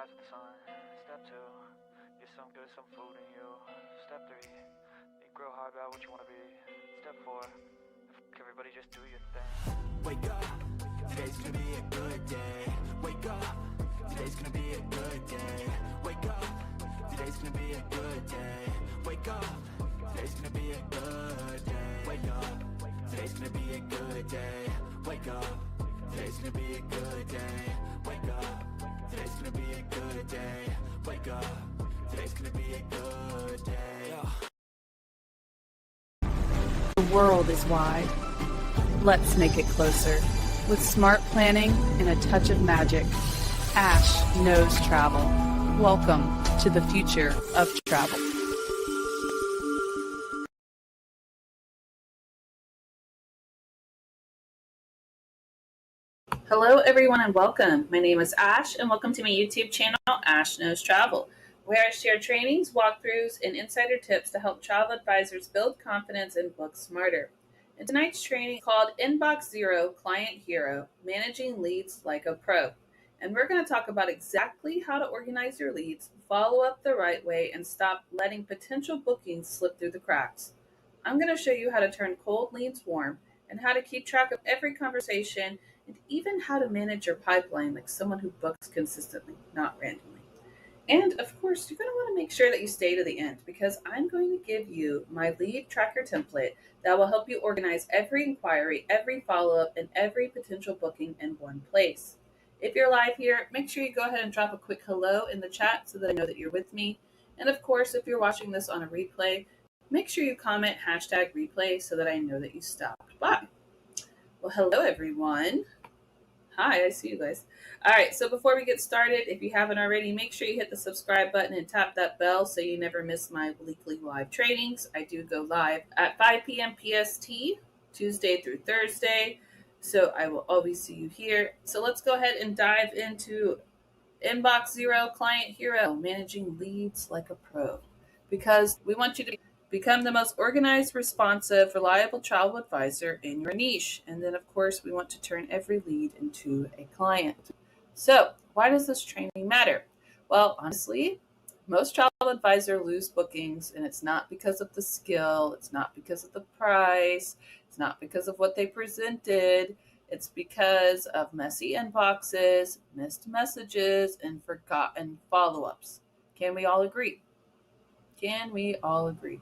rise with the sun. Step 2, get some good, some food in you. Step 3, think real hard about what you want to be. Step 4, everybody just do your thing. Wake up, today's gonna be a good day. Wake up, today's gonna be a good day. Wake up, today's gonna be a good day. Wake up, today's gonna be a good day. Wake up, today's gonna be a good day. Wake up, today's gonna be a good day. Wake up, today's gonna be a good day. Wake up, today's gonna be a good day. The world is wide. Let's make it closer. With smart planning and a touch of magic, Ash knows travel. Welcome to the future of travel. Hello everyone and welcome. My name is Ash and welcome to my YouTube channel, Ash Knows Travel, where I share trainings, walkthroughs, and insider tips to help travel advisors build confidence and book smarter. And tonight's training is called Inbox Zero Client Hero, Managing Leads Like a Pro. And we're going to talk about exactly how to organize your leads, follow up the right way, and stop letting potential bookings slip through the cracks. I'm going to show you how to turn cold leads warm and how to keep track of every conversation and even how to manage your pipeline like someone who books consistently, not randomly. And of course, you're going to want to make sure that you stay to the end because I'm going to give you my lead tracker template that will help you organize every inquiry, every follow-up, and every potential booking in one place. If you're live here, make sure you go ahead and drop a quick hello in the chat so that I know that you're with me. And of course, if you're watching this on a replay, make sure you comment #replay so that I know that you stopped by. Well, hello everyone. Hi, I see you guys. All right, so before we get started, if you haven't already, make sure you hit the subscribe button and tap that bell so you never miss my weekly live trainings. I do go live at 5 p.m. PST, Tuesday through Thursday, so I will always see you here. So let's go ahead and dive into Inbox Zero Client Hero, Managing Leads Like a Pro, because we want you to become the most organized, responsive, reliable travel advisor in your niche. And then, of course, we want to turn every lead into a client. So, why does this training matter? Well, honestly, most travel advisors lose bookings, and it's not because of the skill, it's not because of the price, it's not because of what they presented. It's because of messy inboxes, missed messages, and forgotten follow-ups. Can we all agree? Can we all agree?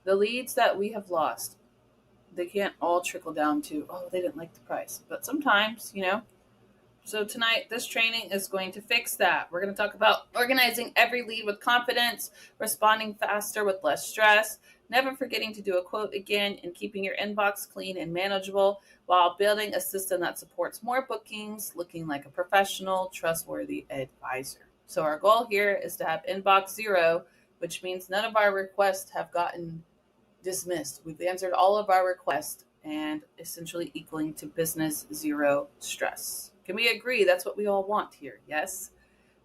The leads that we have lost, they can't all trickle down to, oh, they didn't like the price. But sometimes, So tonight, this training is going to fix that. We're going to talk about organizing every lead with confidence, responding faster with less stress, never forgetting to do a quote again, and keeping your inbox clean and manageable while building a system that supports more bookings, looking like a professional, trustworthy advisor. So our goal here is to have inbox zero, which means none of our requests have gotten dismissed. We've answered all of our requests and essentially equaling to business zero stress. Can we agree that's what we all want here? Yes?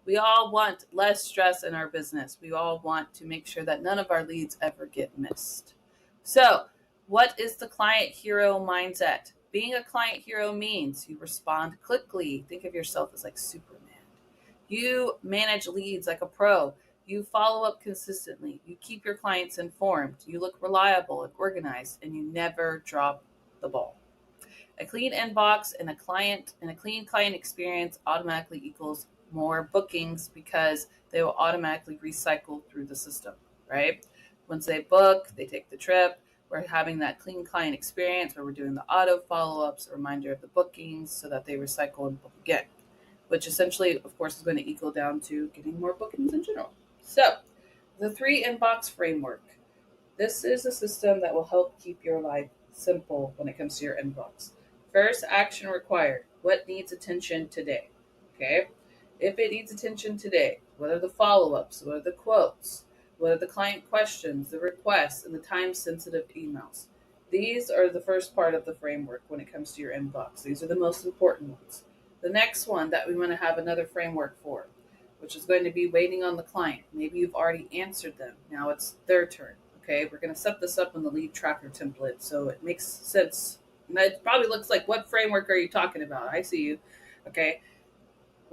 We all want less stress in our business. We all want to make sure that none of our leads ever get missed. So, what is the client hero mindset? Being a client hero means you respond quickly. Think of yourself as like Superman. You manage leads like a pro. You follow up consistently. You keep your clients informed. You look reliable and organized, and you never drop the ball. A clean inbox and a clean client experience automatically equals more bookings because they will automatically recycle through the system, right? Once they book, they take the trip. We're having that clean client experience where we're doing the auto follow-ups, a reminder of the bookings so that they recycle and book again, which essentially, of course, is going to equal down to getting more bookings in general. So, the 3 inbox framework. This is a system that will help keep your life simple when it comes to your inbox. First, action required. What needs attention today? Okay. If it needs attention today, what are the follow-ups? What are the quotes? What are the client questions, the requests, and the time-sensitive emails? These are the first part of the framework when it comes to your inbox. These are the most important ones. The next one that we want to have another framework for, which is going to be waiting on the client. Maybe you've already answered them. Now it's their turn. Okay, we're going to set this up in the lead tracker template so it makes sense. And it probably looks like, what framework are you talking about? I see you. Okay.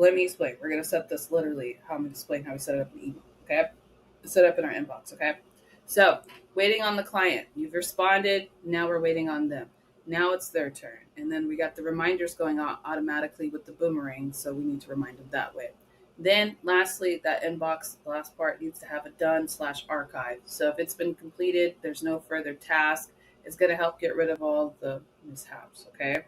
Let me explain. We're going to set this literally how I'm going to explain how we set it up in email. Okay. Set up in our inbox. Okay. So waiting on the client. You've responded. Now we're waiting on them. Now it's their turn. And then we got the reminders going on automatically with the boomerang. So we need to remind them that way. Then lastly, that inbox, the last part needs to have a done/archive. So if it's been completed, there's no further task. It's going to help get rid of all the mishaps. Okay.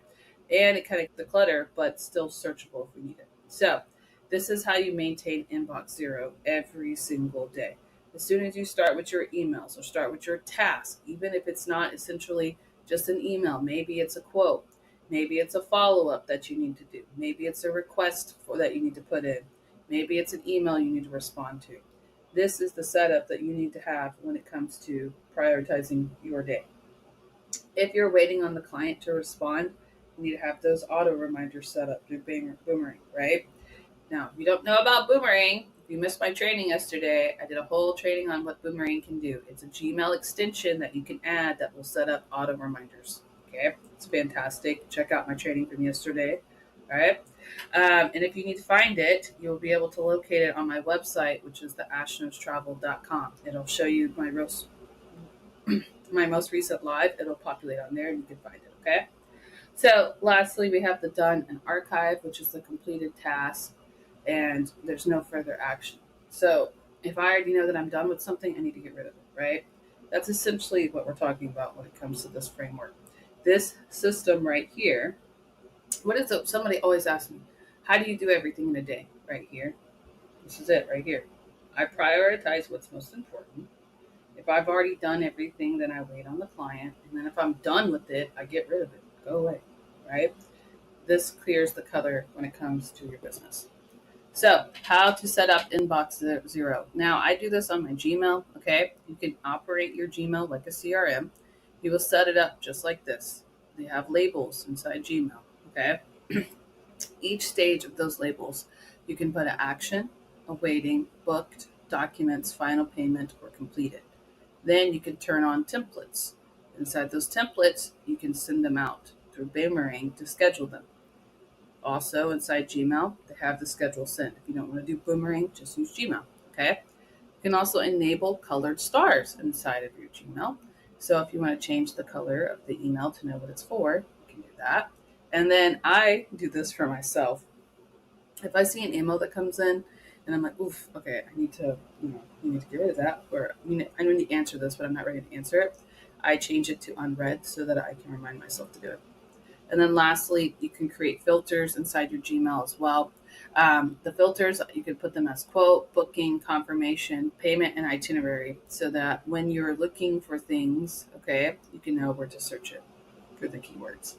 And it kind of the clutter, but still searchable if we need it. So this is how you maintain inbox zero every single day. As soon as you start with your emails or start with your task, even if it's not essentially just an email, maybe it's a quote, maybe it's a follow-up that you need to do, maybe it's a request that you need to put in, maybe it's an email you need to respond to. This is the setup that you need to have when it comes to prioritizing your day. If you're waiting on the client to respond, you need to have those auto reminders set up through Boomerang, right? Now, if you don't know about Boomerang, if you missed my training yesterday, I did a whole training on what Boomerang can do. It's a Gmail extension that you can add that will set up auto reminders. Okay, it's fantastic. Check out my training from yesterday. All right. And if you need to find it, you'll be able to locate it on my website, which is the ashnostravel.com. It'll show you my most recent live. It'll populate on there and you can find it. Okay. So lastly, we have the done and archive, which is the completed task, and there's no further action. So if I already know that I'm done with something, I need to get rid of it, right? That's essentially what we're talking about when it comes to this framework. This system right here, what is it? Somebody always asks me, how do you do everything in a day? Right here. This is it right here. I prioritize what's most important. If I've already done everything, then I wait on the client. And then if I'm done with it, I get rid of it. Go away, right? This clears the clutter when it comes to your business. So how to set up inbox zero. Now I do this on my Gmail, okay? You can operate your Gmail like a CRM. You will set it up just like this. They have labels inside Gmail, okay? Each stage of those labels, you can put an action, awaiting, booked, documents, final payment, or completed. Then you can turn on templates. Inside those templates, you can send them out through Boomerang to schedule them. Also, inside Gmail, they have the schedule sent. If you don't want to do Boomerang, just use Gmail. Okay. You can also enable colored stars inside of your Gmail. So if you want to change the color of the email to know what it's for, you can do that. And then I do this for myself. If I see an email that comes in and I'm like, oof, okay, I need to, you need to get rid of that, or I need to answer this, but I'm not ready to answer it. I change it to unread so that I can remind myself to do it. And then lastly, you can create filters inside your Gmail as well. The filters, you can put them as quote, booking, confirmation, payment, and itinerary so that when you're looking for things, okay, you can know where to search it for the keywords.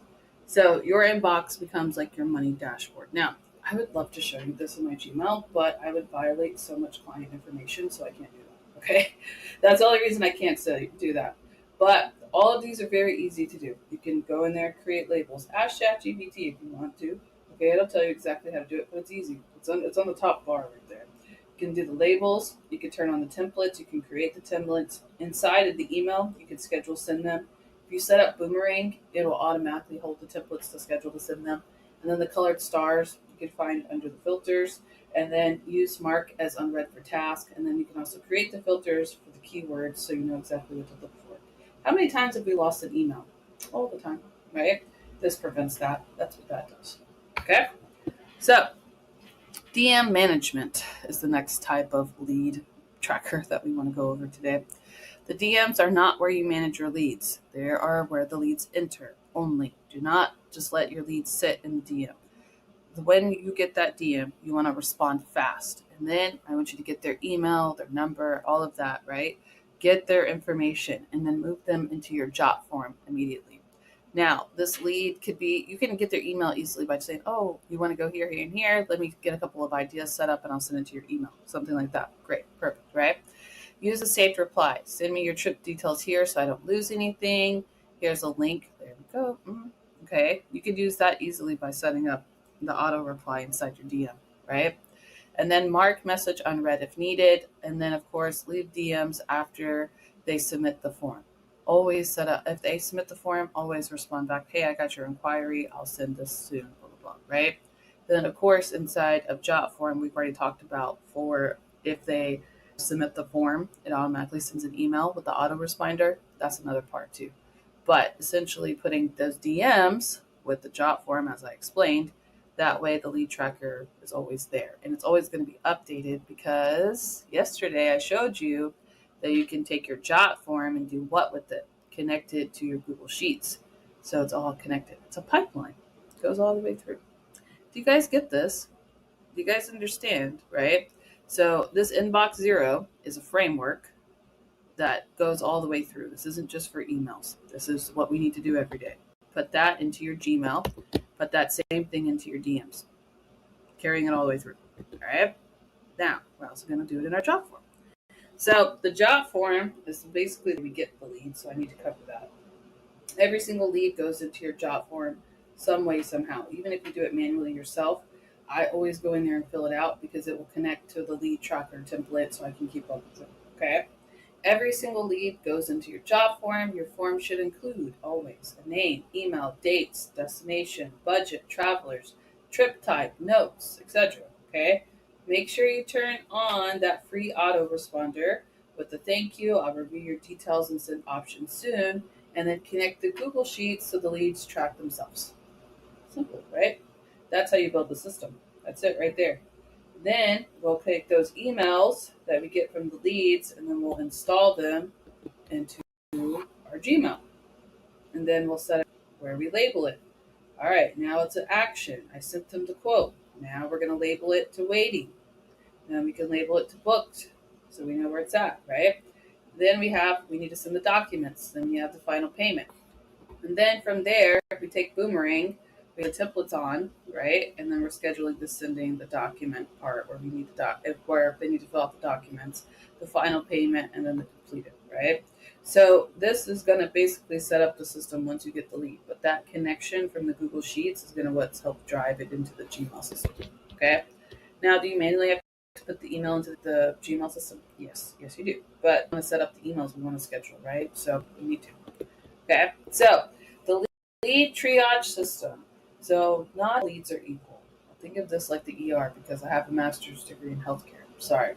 So your inbox becomes like your money dashboard. Now, I would love to show you this in my Gmail, but I would violate so much client information, so I can't do that, okay? That's the only reason I can't do that. But all of these are very easy to do. You can go in there, create labels. Ask ChatGPT if you want to. Okay, it'll tell you exactly how to do it, but it's easy. It's on the top bar right there. You can do the labels. You can turn on the templates. You can create the templates. Inside of the email, you can schedule send them. If you set up Boomerang, it will automatically hold the templates to schedule to send them. And then the colored stars you can find under the filters. And then use mark as unread for task. And then you can also create the filters for the keywords so you know exactly what to look for. How many times have we lost an email? All the time, right? This prevents that. That's what that does. Okay? So, DM management is the next type of lead tracker that we want to go over today. The DMs are not where you manage your leads. They are where the leads enter only. Do not just let your leads sit in the DM. When you get that DM, you want to respond fast. And then I want you to get their email, their number, all of that, right? Get their information and then move them into your jot form immediately. Now, this lead could be, you can get their email easily by saying, oh, you want to go here, here, and here. Let me get a couple of ideas set up and I'll send it to your email. Something like that. Great. Perfect. Right? Use a saved reply. Send me your trip details here so I don't lose anything. Here's a link. There we go. Okay. You could use that easily by setting up the auto reply inside your DM, right? And then mark message unread if needed. And then, of course, leave DMs after they submit the form. Always set up, if they submit the form, always respond back, hey, I got your inquiry. I'll send this soon, blah, blah, blah, right? Then, of course, inside of JotForm, we've already talked about for if they submit the form, it automatically sends an email with the autoresponder. That's another part too. But essentially, putting those DMs with the JotForm, as I explained, that way the lead tracker is always there. And it's always going to be updated because yesterday I showed you that you can take your JotForm and do what with it? Connect it to your Google Sheets. So it's all connected. It's a pipeline. It goes all the way through. Do you guys get this? Do you guys understand, right? So this inbox zero is a framework that goes all the way through. This isn't just for emails. This is what we need to do every day. Put that into your Gmail. Put that same thing into your DMs. Carrying it all the way through. All right? Now, we're also going to do it in our JotForm. So the JotForm is basically we get the lead, so I need to cover that. Every single lead goes into your JotForm some way, somehow. Even if you do it manually yourself, I always go in there and fill it out because it will connect to the lead tracker template so I can keep up with it. Okay? Every single lead goes into your JotForm. Your form should include always a name, email, dates, destination, budget, travelers, trip type, notes, etc. Okay? Make sure you turn on that free autoresponder with the thank you. I'll review your details and send options soon. And then connect the Google Sheets so the leads track themselves. Simple, right? That's how you build the system. That's it right there. Then we'll take those emails that we get from the leads and then we'll install them into our Gmail. And then we'll set it where we label it. All right, now it's an action. I sent them the quote. Now we're going to label it to waiting. Then we can label it to booked so we know where it's at, right? Then we need to send the documents. Then we have the final payment. And then from there, we take Boomerang, we have templates on, right? And then we're scheduling the sending the document part where we need where they need to fill out the documents, the final payment, and then the completed, right? So this is going to basically set up the system once you get the lead. But that connection from the Google Sheets is going to what's help drive it into the Gmail system, okay? Now, do you manually have to put the email into the Gmail system? Yes, you do. But we want to set up the emails we want to schedule, right? So we need to. Okay, so the lead triage system. So not all leads are equal. Think of this like the ER because I have a master's degree in healthcare. Sorry.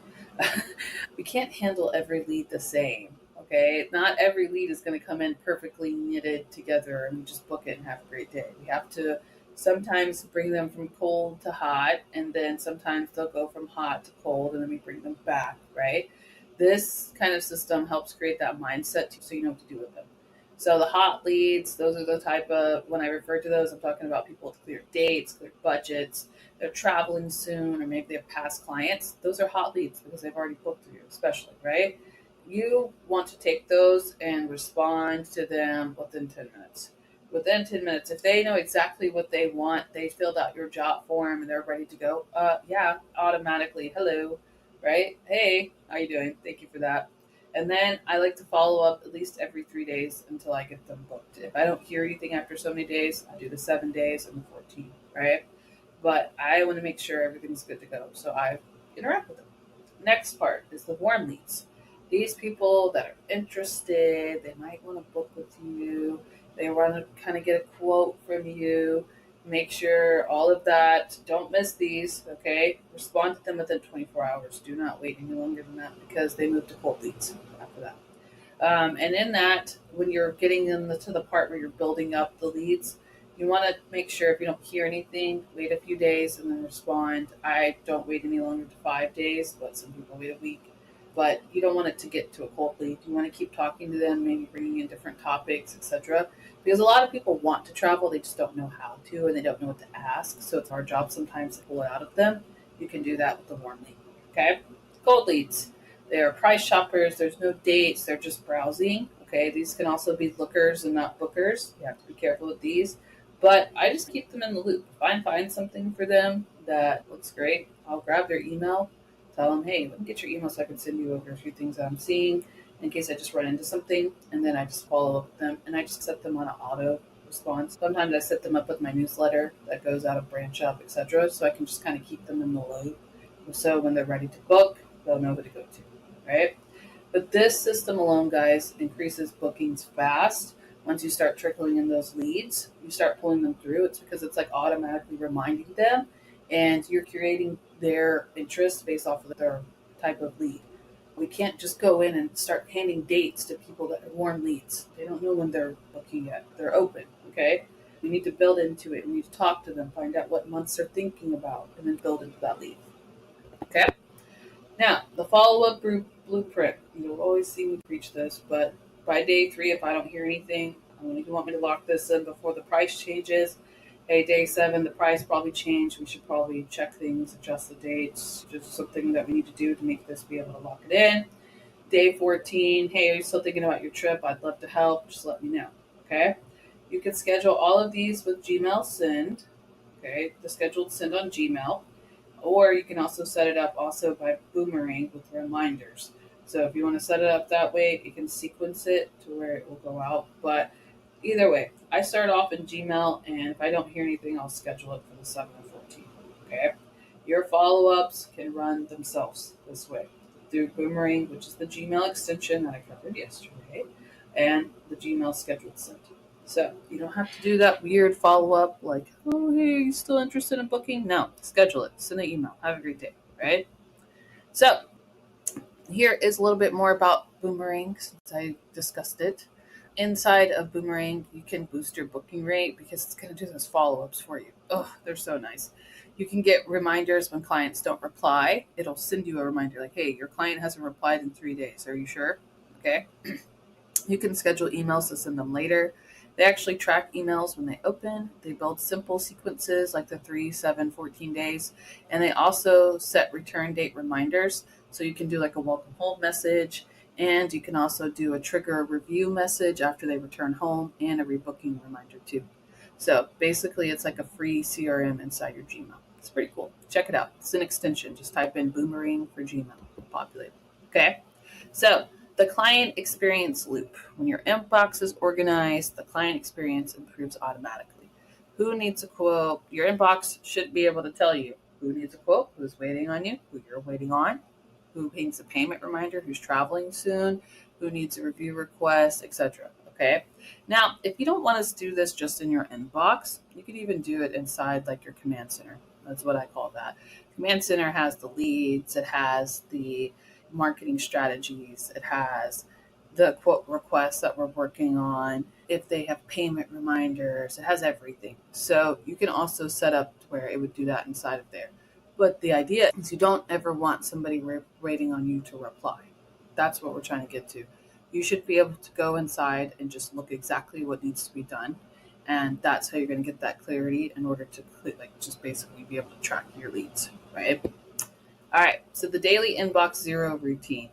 We can't handle every lead the same. Okay, not every lead is going to come in perfectly knitted together and we just book it and have a great day. We have to sometimes bring them from cold to hot, and then sometimes they'll go from hot to cold, and then we bring them back, right? This kind of system helps create that mindset so you know what to do with them. So the hot leads, those are the type of, when I refer to those, I'm talking about people with clear dates, clear budgets, they're traveling soon, or maybe they have past clients. Those are hot leads because they've already booked you, especially, right? You want to take those and respond to them within 10 minutes. Within 10 minutes, if they know exactly what they want, they filled out your JotForm and they're ready to go, yeah, automatically, hello, right? Hey, how you doing? Thank you for that. And then I like to follow up at least every 3 days until I get them booked. If I don't hear anything after so many days, I do the 7 days and the 14, right? But I want to make sure everything's good to go. So I interact with them. Next part is the warm leads. These people that are interested, they might want to book with you. They want to kind of get a quote from you. Make sure all of that. Don't miss these, okay? Respond to them within 24 hours. Do not wait any longer than that because they move to cold leads after that. And in that, when you're getting to the part where you're building up the leads, you want to make sure if you don't hear anything, wait a few days and then respond. I don't wait any longer than 5 days, but some people wait a week. But you don't want it to get to a cold lead. You want to keep talking to them, maybe bringing in different topics, etc. Because a lot of people want to travel, they just don't know how to, and they don't know what to ask. So it's our job sometimes to pull it out of them. You can do that with the warm lead. Okay? Cold leads. They are price shoppers. There's no dates. They're just browsing. Okay? These can also be lookers and not bookers. You have to be careful with these. But I just keep them in the loop. If I find something for them that looks great, I'll grab their email. Tell them, hey, let me get your email so I can send you over a few things that I'm seeing in case I just run into something. And then I just follow up with them. And I just set them on an auto response. Sometimes I set them up with my newsletter that goes out of branch up, etc. So I can just kind of keep them in the loop. So when they're ready to book, they'll know who to go to, right? But this system alone, guys, increases bookings fast. Once you start trickling in those leads, you start pulling them through. It's because it's like automatically reminding them. and you're curating their interest based off of their type of lead. We can't just go in and start handing dates to people that are warm leads. They don't know when they're booking yet. They're open, okay? We need to build into it. We need to talk to them, find out what months they're thinking about, and then build into that lead. Okay? Now, the follow-up group blueprint. You'll always see me preach this, but by day 3, if I don't hear anything, you want me to lock this in before the price changes. Hey, day 7, the price probably changed. We should probably check things, adjust the dates, just something that we need to do to make this be able to lock it in. Day 14, hey, are you still thinking about your trip? I'd love to help. Just let me know. Okay? You can schedule all of these with Gmail Send. Okay? The scheduled send on Gmail. Or you can also set it up also by Boomerang with reminders. So if you want to set it up that way, you can sequence it to where it will go out. But either way, I start off in Gmail, and if I don't hear anything, I'll schedule it for the 7 and 14. Okay? Your follow-ups can run themselves this way through Boomerang, which is the Gmail extension that I covered yesterday, and the Gmail scheduled send. So you don't have to do that weird follow-up like, oh, hey, are you still interested in booking? No, schedule it. Send an email. Have a great day, right? So here is a little bit more about Boomerang since I discussed it. Inside of Boomerang, you can boost your booking rate because it's going to do those follow-ups for you. Oh, they're so nice. You can get reminders when clients don't reply. It'll send you a reminder like, hey, your client hasn't replied in 3 days. Are you sure? Okay. You can schedule emails to send them later. They actually track emails when they open. They build simple sequences like the 3, 7, 14 days. And they also set return date reminders. So you can do like a welcome home message. And you can also do a trigger review message after they return home and a rebooking reminder too. So basically, it's like a free CRM inside your Gmail. It's pretty cool. Check it out. It's an extension. Just type in Boomerang for Gmail. Populate. Okay. So the client experience loop. When your inbox is organized, the client experience improves automatically. Who needs a quote? Your inbox should be able to tell you who needs a quote, who's waiting on you, who you're waiting on, who needs a payment reminder, who's traveling soon, who needs a review request, etc. Okay. Now, if you don't want us to do this just in your inbox, you could even do it inside like your command center. That's what I call that. Command center has the leads, it has the marketing strategies, it has the quote requests that we're working on, if they have payment reminders, it has everything. So you can also set up where it would do that inside of there. But the idea is you don't ever want somebody waiting on you to reply. That's what we're trying to get to. You should be able to go inside and just look exactly what needs to be done. And that's how you're going to get that clarity in order to just basically be able to track your leads, right? All right, so the daily inbox zero routine.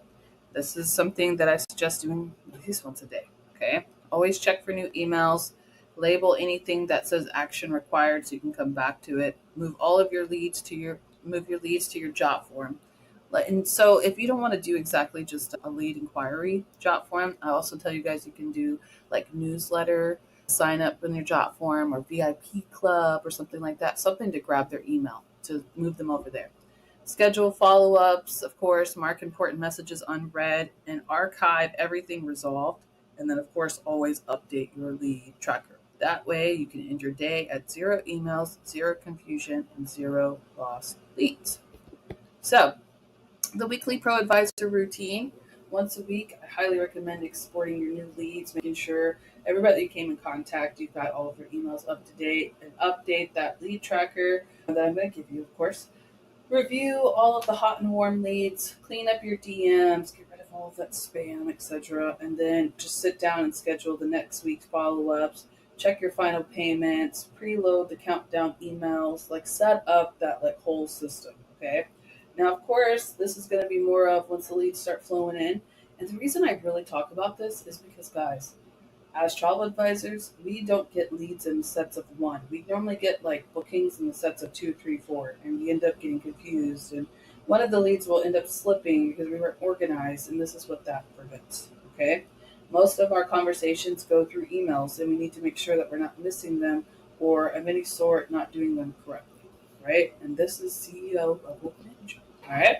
This is something that I suggest doing at least once a day, okay? Always check for new emails. Label anything that says action required so you can come back to it. Move your leads to your job form. And so if you don't want to do exactly just a lead inquiry job form, I also tell you guys you can do like newsletter, sign up in your job form or VIP club or something like that, something to grab their email to move them over there. Schedule follow-ups, of course, mark important messages unread, and archive everything resolved. And then, of course, always update your lead tracker. That way you can end your day at 0 emails, 0 confusion, and 0 lost leads. So the weekly Pro Advisor routine. Once a week, I highly recommend exporting your new leads, making sure everybody you came in contact, you've got all of your emails up to date, and update that lead tracker that I'm going to give you, of course. Review all of the hot and warm leads, clean up your DMs, get rid of all of that spam, etc. And then just sit down and schedule the next week's follow-ups, check your final payments, preload the countdown emails, set up that whole system, okay? Now, of course, this is going to be more of once the leads start flowing in. And the reason I really talk about this is because, guys, as travel advisors, we don't get leads in sets of 1. We normally get bookings in the sets of 2, 3, 4, and we end up getting confused. And one of the leads will end up slipping because we weren't organized, and this is what that prevents. Okay? Most of our conversations go through emails, and we need to make sure that we're not missing them or of any sort not doing them correctly. Right? And this is CEO level manager. All right?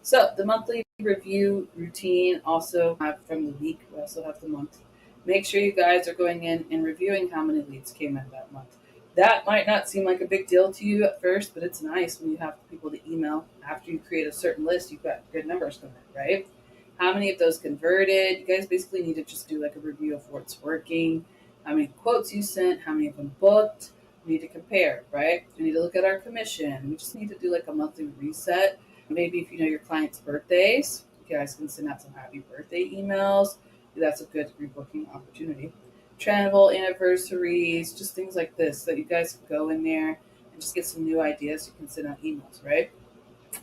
So the monthly review routine also have from the week. We also have the month. Make sure you guys are going in and reviewing how many leads came in that month. That might not seem like a big deal to you at first, but it's nice when you have people to email after you create a certain list. You've got good numbers coming in, right? How many of those converted? You guys basically need to just do like a review of what's working, how many quotes you sent, how many of them booked. We need to compare, right? We need to look at our commission. We just need to do like a monthly reset. Maybe if you know your clients' birthdays, you guys can send out some happy birthday emails. That's a good rebooking opportunity. Travel anniversaries, just things like this that you guys can go in there and just get some new ideas. You can send out emails, right?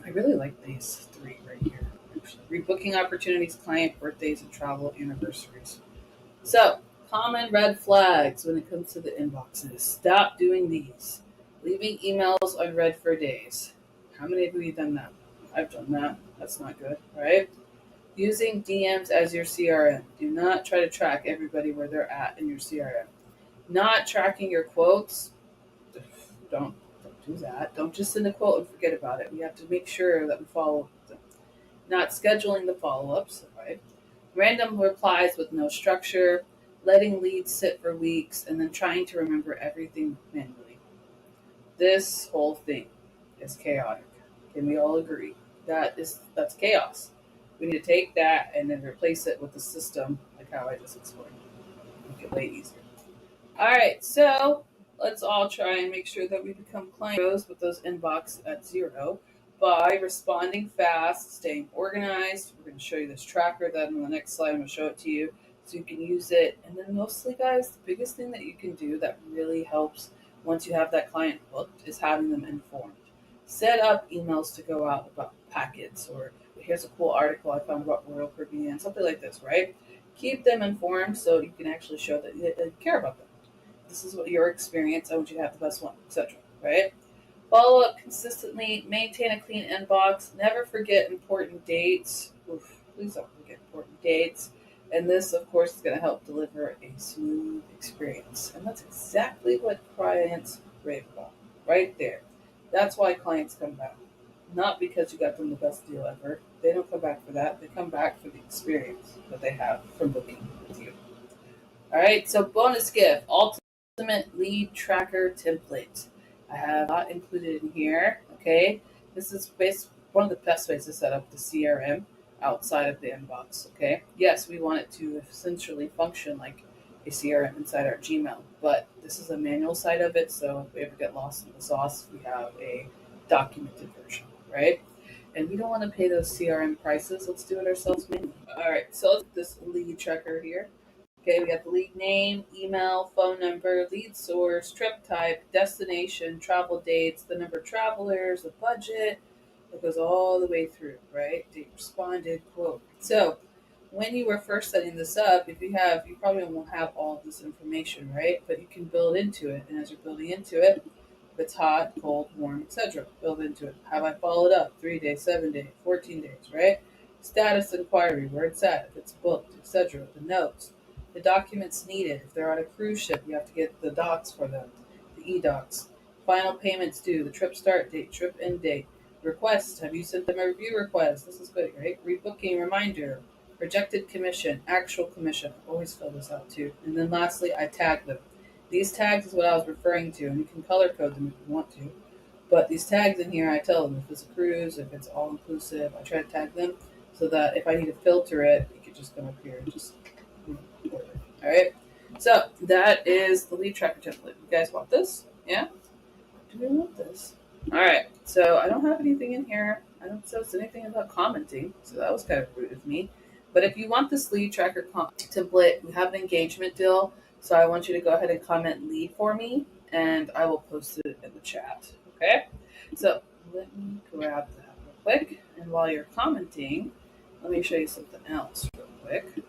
I really like these three right here. Actually. Rebooking opportunities, client birthdays, and travel anniversaries. So, common red flags when it comes to the inboxes. Stop doing these. Leaving emails unread for days. How many of you have done that? I've done that. That's not good, right? Using DMs as your CRM. Do not try to track everybody where they're at in your CRM. Not tracking your quotes. Don't do that. Don't just send a quote and forget about it. We have to make sure that we follow them. Not scheduling the follow-ups, right? Random replies with no structure, letting leads sit for weeks, and then trying to remember everything manually. This whole thing is chaotic. Can we all agree? That's chaos. We need to take that and then replace it with the system, like how I just explained. Make it way easier. All right, so let's all try and make sure that we become client pros with those inbox at zero by responding fast, staying organized. We're going to show you this tracker that on the next slide. I'm going to show it to you so you can use it. And then mostly, guys, the biggest thing that you can do that really helps once you have that client booked is having them informed. Set up emails to go out about packets or here's a cool article I found about Royal Caribbean, something like this, right? Keep them informed so you can actually show that you care about them. This is what your experience. I want you to have the best one, etc. Right? Follow up consistently. Maintain a clean inbox. Never forget important dates. Oof, please don't forget important dates. And this, of course, is going to help deliver a smooth experience. And that's exactly what clients rave about, right there. That's why clients come back. Not because you got them the best deal ever. They don't come back for that. They come back for the experience that they have from booking with you. All right, so bonus gift, ultimate lead tracker template. I have not included in here. Okay, this is one of the best ways to set up the CRM outside of the inbox. Okay, yes, we want it to essentially function like a CRM inside our Gmail, but this is a manual side of it. So if we ever get lost in the sauce, we have a documented version, right? And we don't want to pay those CRM prices. Let's do it ourselves manually. All right, so let's this lead tracker here. Okay, we got the lead name, email, phone number, lead source, trip type, destination, travel dates, the number of travelers, the budget. It goes all the way through, right? Date responded, quote. So when you were first setting this up, you probably won't have all of this information, right? But you can build into it. And as you're building into it, if it's hot, cold, warm, etc., build into it. Have I followed up? 3 days, 7 days, 14 days, right? Status inquiry, where it's at, if it's booked, etc., the notes. The documents needed. If they're on a cruise ship, you have to get the docs for them, the e-docs. Final payments due, the trip start date, trip end date. Request, have you sent them a review request? This is good, right? Rebooking reminder, rejected commission, actual commission. I always fill this out too. And then lastly, I tag them. These tags is what I was referring to, and you can color code them if you want to. But these tags in here, I tell them if it's a cruise, if it's all inclusive, I try to tag them so that if I need to filter it, it could just come up here and just order. All right. So that is the lead tracker template. You guys want this? Yeah. Do we want this? All right. So I don't have anything in here. I don't say anything about commenting. So that was kind of rude of me. But if you want this lead tracker template, we have an engagement deal. So I want you to go ahead and comment lead for me, and I will post it in the chat. Okay. So let me grab that real quick. And while you're commenting, let me show you something else real quick.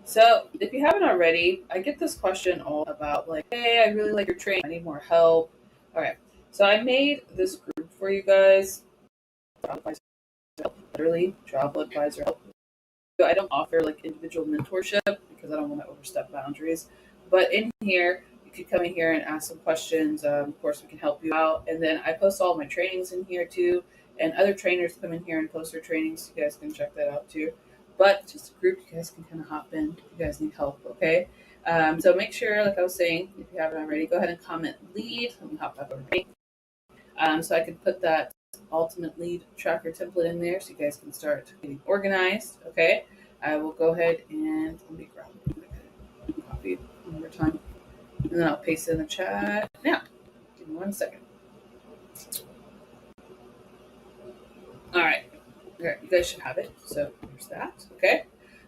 So if you haven't already, I get this question all about like, hey, I really like your training. I need more help. All right. So I made this group for you guys. Literally, travel advisor help. I don't offer like individual mentorship because I don't want to overstep boundaries. But in here, you could come in here and ask some questions. Of course, we can help you out. And then I post all my trainings in here too. And other trainers come in here and post their trainings. You guys can check that out too. But just a group, you guys can kind of hop in if you guys need help, okay? So make sure, like I was saying, if you haven't already, go ahead and comment lead. Let me hop back over here. So I can put that ultimate lead tracker template in there so you guys can start getting organized. Okay. I will go ahead and let me grab copy it one more time. And then I'll paste it in the chat. Now, give me 1 second. All right. Okay, you guys should have it. So there's that. Okay.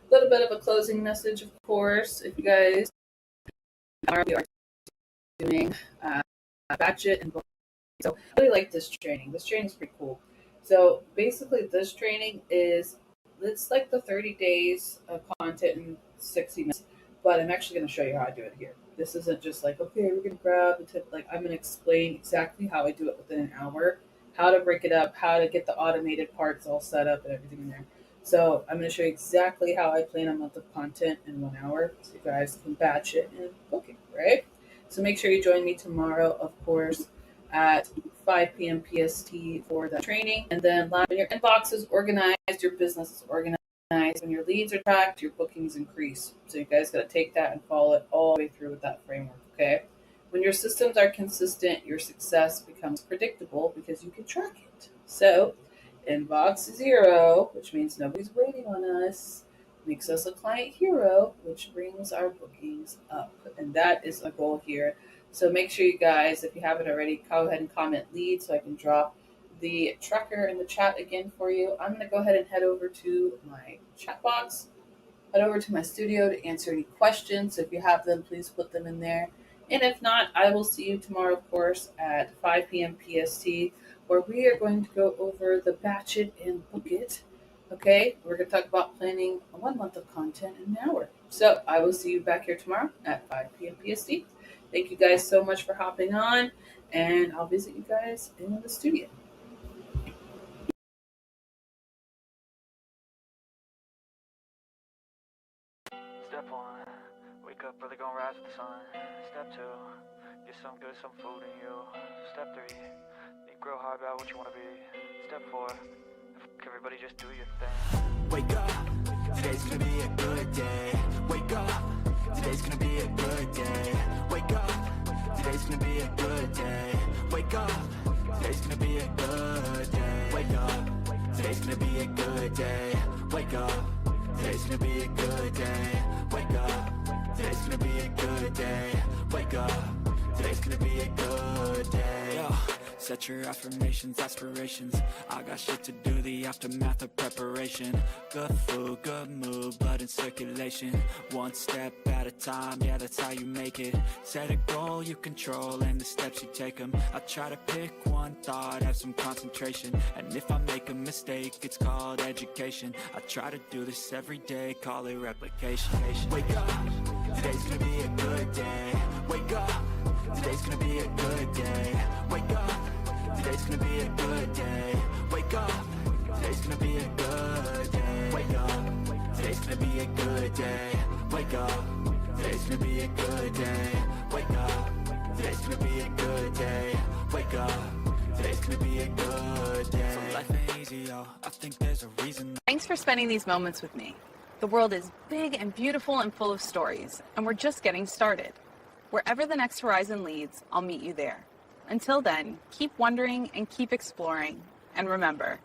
A little bit of a closing message, of course. If you guys are doing budget and book, so I really like this training. This training is pretty cool. So basically, this training is it's like the 30 days of content in 60 minutes, but I'm actually going to show you how I do it here. This isn't just like, okay, we're going to grab the tip. Like, I'm going to explain exactly how I do it within an hour, how to break it up, how to get the automated parts all set up and everything in there. So I'm going to show you exactly how I plan a month of content in 1 hour so you guys can batch it and book it, right? So make sure you join me tomorrow, of course, at 5 p.m. PST for the training. And then when your inbox is organized, your business is organized. When your leads are tracked, your bookings increase. So you guys got to take that and follow it all the way through with that framework, okay? When your systems are consistent, your success becomes predictable because you can track it. So inbox 0, which means nobody's waiting on us, makes us a client hero, which brings our bookings up. And that is a goal here. So make sure you guys, if you haven't already, go ahead and comment lead so I can drop the tracker in the chat again for you. I'm going to go ahead and head over to my chat box, head over to my studio to answer any questions. So if you have them, please put them in there. And if not, I will see you tomorrow, of course, at 5 p.m. PST, where we are going to go over the batch it and book it. Okay, we're going to talk about planning 1 month of content in an hour. So I will see you back here tomorrow at 5 p.m. PST. Thank you guys so much for hopping on, and I'll visit you guys in the studio. Step 1, wake up early, gonna rise with the sun. Step 2, get some good, some food in you. Step 3, think real hard about what you wanna be. Step 4, everybody just do your thing. Wake up, today's gonna be a good day. Wake up, today's gonna be a good day. Wake up, today's gonna be a good day. Wake up, today's gonna be a good day. Wake up, today's gonna be a good day. Wake up, today's gonna be a good day. Wake up, today's gonna be a good day. Wake up, today's gonna be a good day. Yo. Set your affirmations, aspirations. I got shit to do, the aftermath of preparation. Good food, good mood, blood in circulation. One step at a time, yeah, that's how you make it. Set a goal you control and the steps you take them. I try to pick one thought, have some concentration. And if I make a mistake, it's called education. I try to do this every day, call it replication. Wake up, today's gonna be a good day. Wake up, today's gonna be a good day. Wake up, today's gonna be a good day. Wake up, today's gonna be a good day. Wake up, today's gonna be a good day. Wake up, today's gonna be a good day. Wake up, today's gonna be a good day. Wake up, today's gonna be a good day. So life ain't easy, yo, I think there's a reason. Thanks for spending these moments with me. The world is big and beautiful and full of stories, and we're just getting started. Wherever the next horizon leads, I'll meet you there. Until then, keep wondering and keep exploring. And remember,